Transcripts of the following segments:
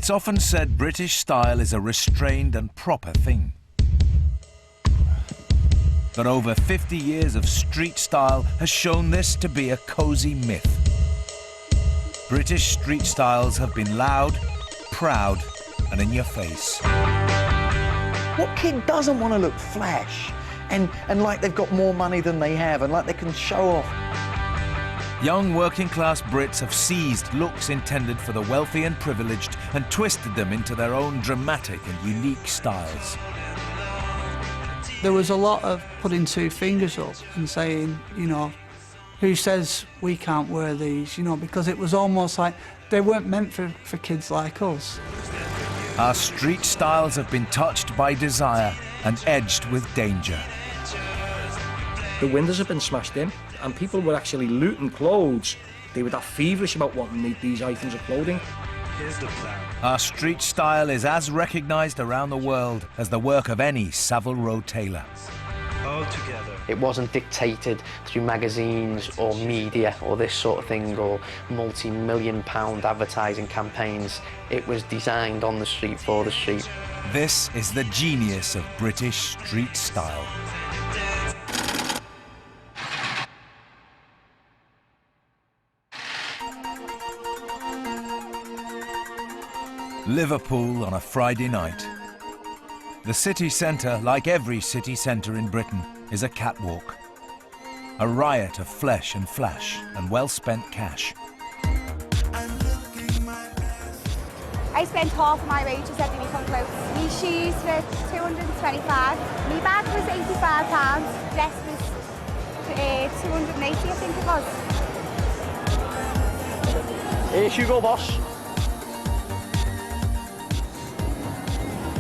It's often said British style is a restrained and proper thing. But over 50 years of street style has shown this to be a cosy myth. British street styles have been loud, proud, and in your face. What kid doesn't want to look flash and like they've got more money than they have and like they can show off? Young working-class Brits have seized looks intended for the wealthy and privileged and twisted them into their own dramatic and unique styles. There was a lot of putting two fingers up and saying, you know, who says we can't wear these, you know, because it was almost like they weren't meant for kids like us. Our street styles have been touched by desire and edged with danger. The windows have been smashed in and people were actually looting clothes. They were that feverish about wanting these items of clothing. Our street style is as recognised around the world as the work of any Savile Row tailor. All together. It wasn't dictated through magazines or media or this sort of thing or multi-million-pound advertising campaigns. It was designed on the street for the street. This is the genius of British street style. Liverpool on a Friday night. The city centre, like every city centre in Britain, is a catwalk. A riot of flesh and flash and well-spent cash. I spent half of my wages every week on clothes. My shoes were 225. My bag was £85. Dress was 280, I think it was. Here you go, boss.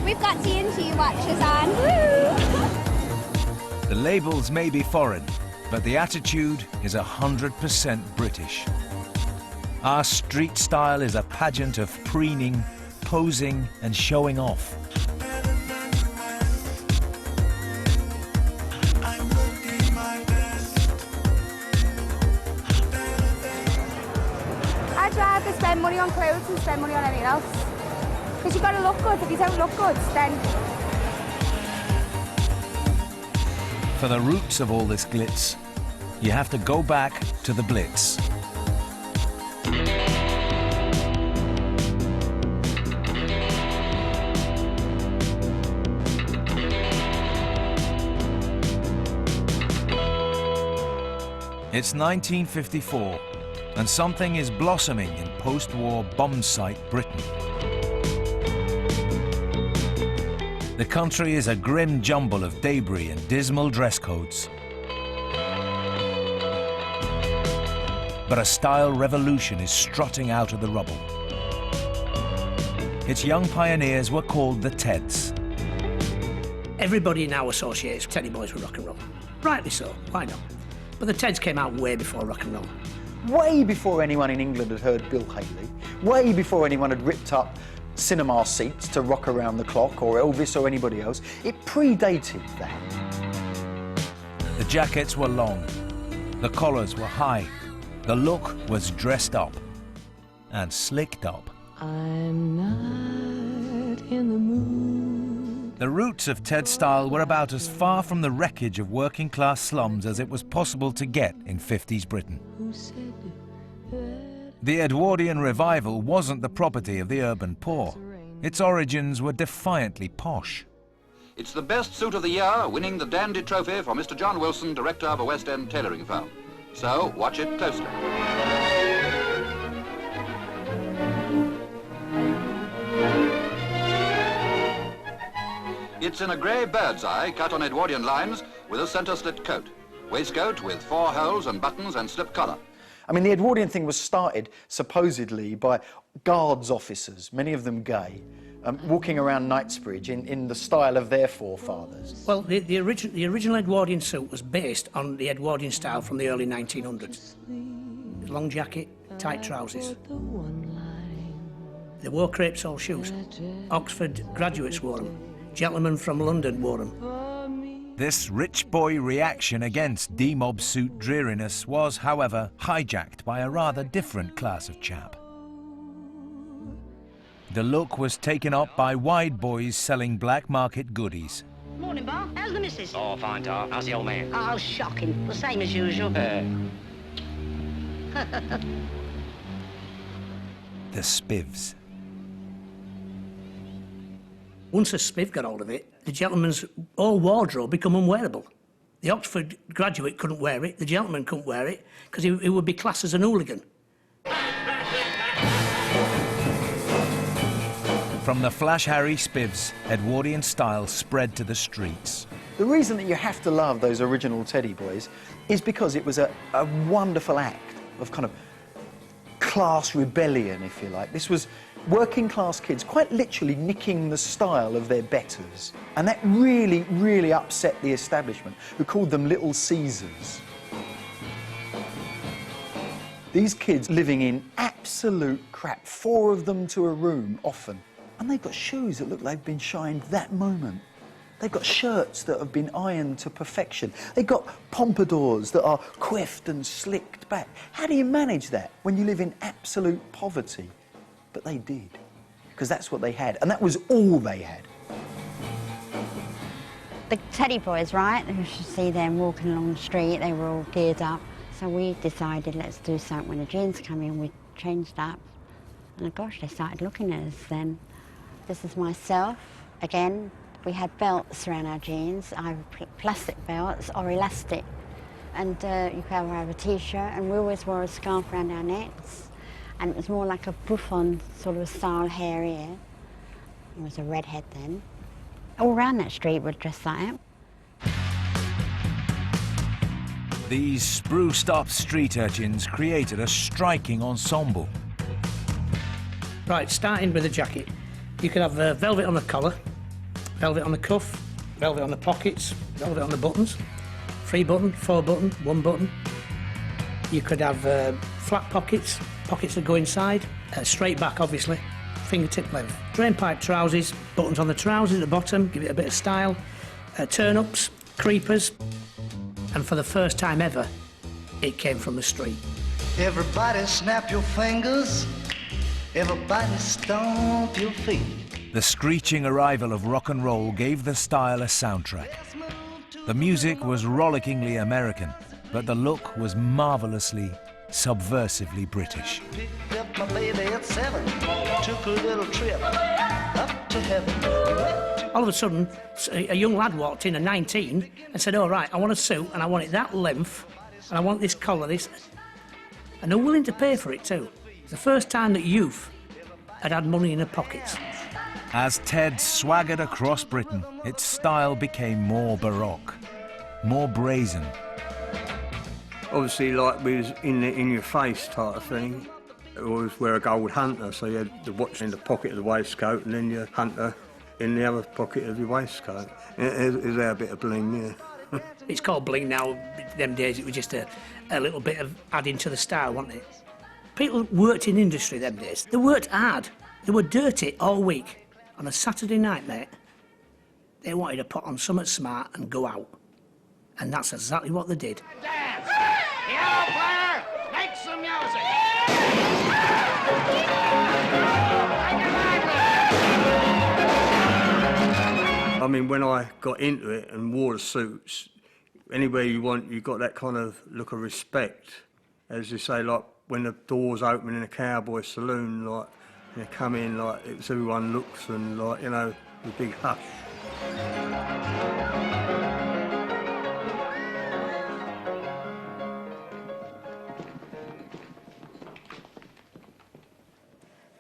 We've got D&G watches on. Woo! The labels may be foreign, but the attitude is 100% British. Our street style is a pageant of preening, posing, and showing off. I'd rather spend money on clothes than spend money on anything else. Because you've got to look good. If you don't look good, then... For the roots of all this glitz, you have to go back to the Blitz. It's 1954, and something is blossoming in post-war bomb site Britain. The country is a grim jumble of debris and dismal dress codes. But a style revolution is strutting out of the rubble. Its young pioneers were called the Teds. Everybody now associates Teddy Boys with rock and roll. Rightly so, why not? But the Teds came out way before rock and roll. Way before anyone in England had heard Bill Haley. Way before anyone had ripped up cinema seats to Rock Around the Clock or Elvis or anybody else. It predated that. The jackets were long, the collars were high, the look was dressed up and slicked up. I'm not in the mood. The roots of Ted style were about as far from the wreckage of working-class slums as it was possible to get in 50s Britain. The Edwardian revival wasn't the property of the urban poor. Its origins were defiantly posh. It's the best suit of the year, winning the Dandy Trophy for Mr. John Wilson, director of a West End tailoring firm. So, watch it closely. It's in a grey bird's eye cut on Edwardian lines with a centre-slit coat. Waistcoat with 4 holes and buttons and slip collar. I mean, the Edwardian thing was started, supposedly, by guards officers, many of them gay, walking around Knightsbridge in the style of their forefathers. Well, the original Edwardian suit was based on the Edwardian style from the early 1900s. Long jacket, tight trousers. They wore crepe-sole shoes. Oxford graduates wore them. Gentlemen from London wore them. This rich boy reaction against D-mob suit dreariness was, however, hijacked by a rather different class of chap. The look was taken up by wide boys selling black market goodies. Morning, Bar. How's the missus? Oh, fine, Tar. How's the old man? Oh, shocking. The same as usual. The spivs. Once a spiv got hold of it, the gentleman's whole wardrobe become unwearable. The Oxford graduate couldn't wear it, the gentleman couldn't wear it, because he would be classed as an hooligan. From the Flash Harry spivs, Edwardian style spread to the streets. The reason that you have to love those original Teddy Boys is because it was a wonderful act of kind of class rebellion, if you like. This was working class kids quite literally nicking the style of their betters. And that really, really upset the establishment, who called them Little Caesars. These kids living in absolute crap, 4 of them to a room often. And they've got shoes that look like they've been shined that moment. They've got shirts that have been ironed to perfection. They've got pompadours that are coiffed and slicked back. How do you manage that when you live in absolute poverty? But they did, because that's what they had, and that was all they had. The Teddy Boys, right? You should see them walking along the street. They were all geared up. So we decided, let's do something. When the jeans come in, we changed up. And gosh, they started looking at us then. This is myself. Again, we had belts around our jeans, either plastic belts or elastic. And you could have a T-shirt, and we always wore a scarf around our necks. And it was more like a bouffon sort of style hair here. It was a redhead then. All around that street would dress like that. These spruced up street urchins created a striking ensemble. Right, starting with the jacket. You could have velvet on the collar, velvet on the cuff, velvet on the pockets, velvet on the buttons, 3 button, 4 button, 1 button. You could have flat pockets, pockets that go inside, straight back obviously, fingertip length. Drain pipe trousers, buttons on the trousers at the bottom, give it a bit of style, turn-ups, creepers, and for the first time ever, it came from the street. Everybody snap your fingers, everybody stomp your feet. The screeching arrival of rock and roll gave the style a soundtrack. The music was rollickingly American, but the look was marvelously, subversively British. Picked up my baby at 7, took a little trip up to heaven. All of a sudden, a young lad walked in at 19 and said, all right, I want a suit and I want it that length and I want this collar, this. And they're willing to pay for it too. It's the first time that youth had money in their pockets. As Ted swaggered across Britain, its style became more baroque, more brazen. Obviously, like we was in your face type of thing. It always wear a gold hunter, so you had the watch in the pocket of the waistcoat and then your hunter in the other pocket of your waistcoat. Is there a bit of bling, yeah. It's called bling now. Them days it was just a little bit of adding to the style, wasn't it? People worked in industry them days. They worked hard. They were dirty all week. On a Saturday night, mate, they wanted to put on something smart and go out. And that's exactly what they did. Dance! Piano player, make some music! I mean, when I got into it and wore the suits, anywhere you want, you got that kind of look of respect. As you say, like when the doors open in a cowboy saloon, like you come in, like it's everyone looks and like, you know, the big hush.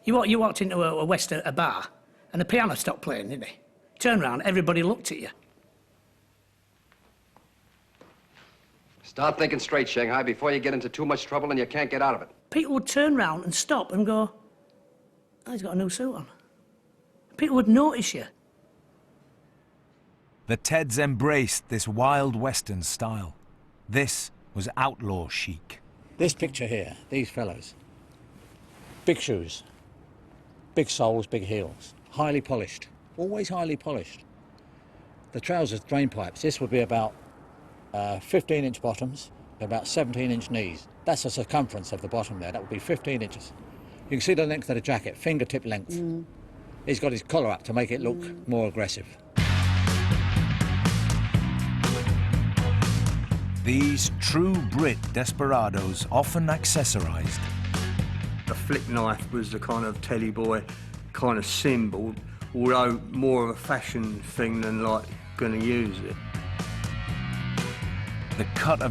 You walked into a bar and the piano stopped playing, didn't it? Turned round, everybody looked at you. Start thinking straight, Shanghai, before you get into too much trouble and you can't get out of it. People would turn round and stop and go, oh, he's got a new suit on. People would notice you. The Teds embraced this wild western style. This was outlaw chic. This picture here, these fellows, big shoes, big soles, big heels, highly polished, always highly polished. The trousers, drain pipes, this would be about 15-inch bottoms, about 17-inch knees. That's the circumference of the bottom there, that would be 15 inches. You can see the length of the jacket, fingertip length. He's got his collar up to make it look more aggressive. These true Brit desperados often accessorised. The flick knife was the kind of teddy boy kind of symbol, although more of a fashion thing than like going to use it. The cut of